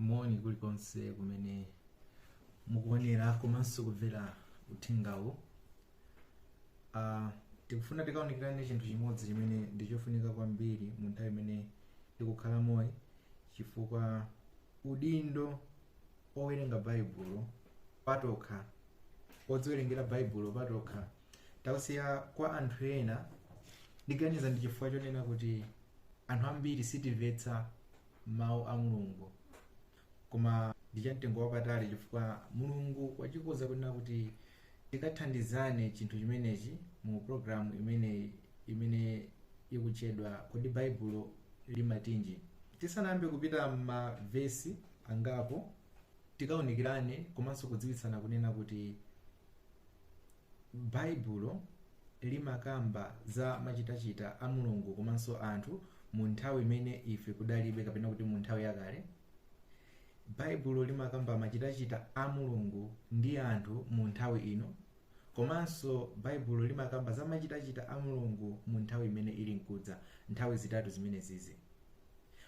moni kulikonse kumene mukuonera komanso kumvera uthengawu. Tikufuna tikawunikirane chinthu chimodzi chimene ndichofunika kwambiri mu nthawi imene tikukhala moyo, chifukwa udindo owerenga Baibulo patokha, odziwerengera Baibulo patokha tausiya kwa anthu ena. Ndiganiza ndi chifukwa chonena kuti anthu ambiri sitimvetsa mawu a Mulungu, koma ndi chamtengo wapatali chifukwa Mulungu wachikoza kunena kuti tikathandizane chinthu chimenechi mu programu imene ikutchedwa Kodi Baibulo Limatinji. Tisanayambe kupita mavesi angapo, tikawunikirane komanso kudziwitsana kunena kuti Baibulo limakamba za machitachita a Mulungu komanso anthu mu nthawi imene ife kudalibe kapena kuti mu nthawi yakale. Baibulo limakamba machitachita a Mulungu ndi anthu mu nthawi ino, komanso Baibulo limakamba za machitachita a Mulungu mu nthawi imene ili nkudza, nthawi zitatu zimenezizi.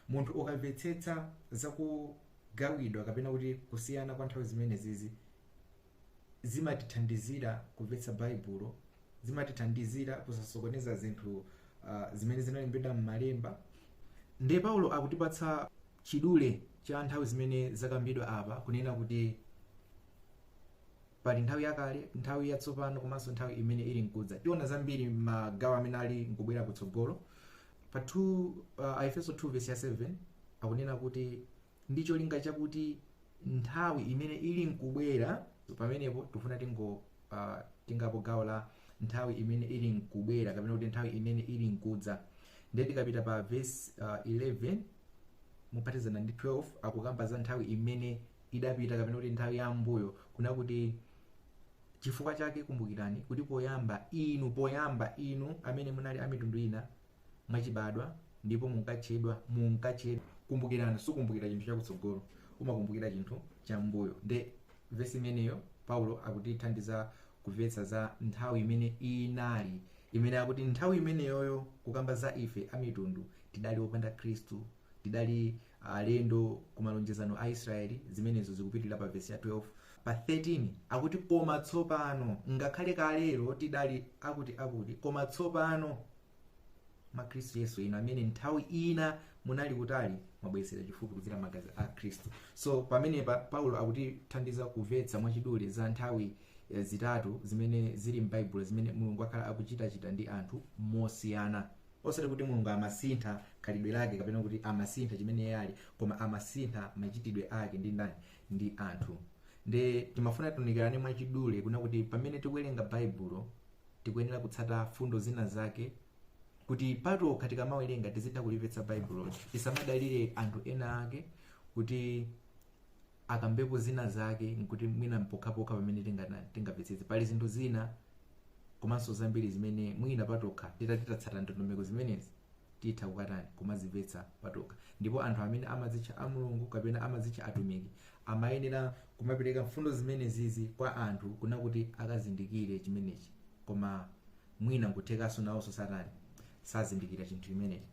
Munthu ukamvetsetsa za kugawidwa kapena kuti kusiyana kwa nthawi zimenezizi, zimatithandizira kumvetsa Baibulo, zimatithandizira kusasokoneza zinthu zimene zinalembedwa m'malemba. Ndiye Paulo akutipatsa chidule cha nthawi zimene zakambidwa apa, kunena kuti pali nthawi yakale, nthawi yatsopano komanso nthawi imene ili nkudza. Tiona zambiri magawo amene ali nkubwera kutsogolo. Pa Efeso 2:7 akunena kuti ndi cholinga chakuti nthawi imene ili nkubwera, pamenepo tifuna tingapo gawo la nthawi imene ili nkubwera kapena kuti nthawi imene ili nkudza. Ndiye tikapita pa verse 11 mupatizana ndi 12 akukamba za nthawi imene idapita kapena kuti nthawi ya mbuyo, kuna kuti chifukwa chake kumbukirani kuti poyamba inu amene munali a mitundu ina mwachibadwa ndipo munkatchedwa. Kumbukirani, sukumbukira chinthu chakutsogolo, umakumbukira chinthu cha mbuyo. Nde verse imeneyo Paulo akutithandiza kumvetsa za nthawi imene inali, imene akuti nthawi imeneyoyo kukamba za ife a mitundu tidali opanda Khristu, tidali alendo ku malonjezano a Israeli. Zimenezo zikupitirira pa verse ya 12. Pa 13 akuti koma tsopano, ngakhale kalero tidali akuti koma tsopano mwa Khristu Yesu inu amene nthawi ina munali kutali mwabweresera chifupi kudzera magazi a Khristu. So pamenepa Paulo akutithandiza kumvetsa mwachidule za nthawi zitatu zimene zili m'Baibulo, zimene Mulungu akhala akuchitachita ndi anthu mosiyana. Osati kuti Mulungu amasintha khalidwe lake kapena kuti amasintha chimene yali, koma amasintha machitidwe ake ndi ndani? Ndi anthu. Nde timafuna tunikirane mwachidule kuna kuti pamene tikuwerenga Baibulo tikuyenera kutsata fundo zina zake, kuti patokha tikamawerenga tizitha kulimvetsa Baibulo. Tisamadalire anthu ena ake kuti akambepo zina zake nkuti mwina mpokhapokha pamene tingamvetsetse. Pali zinthu zina komanso zambiri zimene mwina patokha titatsata ndondomeko zimenezi titha kukatani kumazimvetsa patokha. Ndipo anthu amene amadzitcha a Mulungu kapena amadzitcha atumiki amayenera kumapereka mfundo zimenezizi kwa anthu kuna kuti akazindikire chimenechi, koma mwina nkuthekanso nawonso satani sazindikira chinthu chimenechi.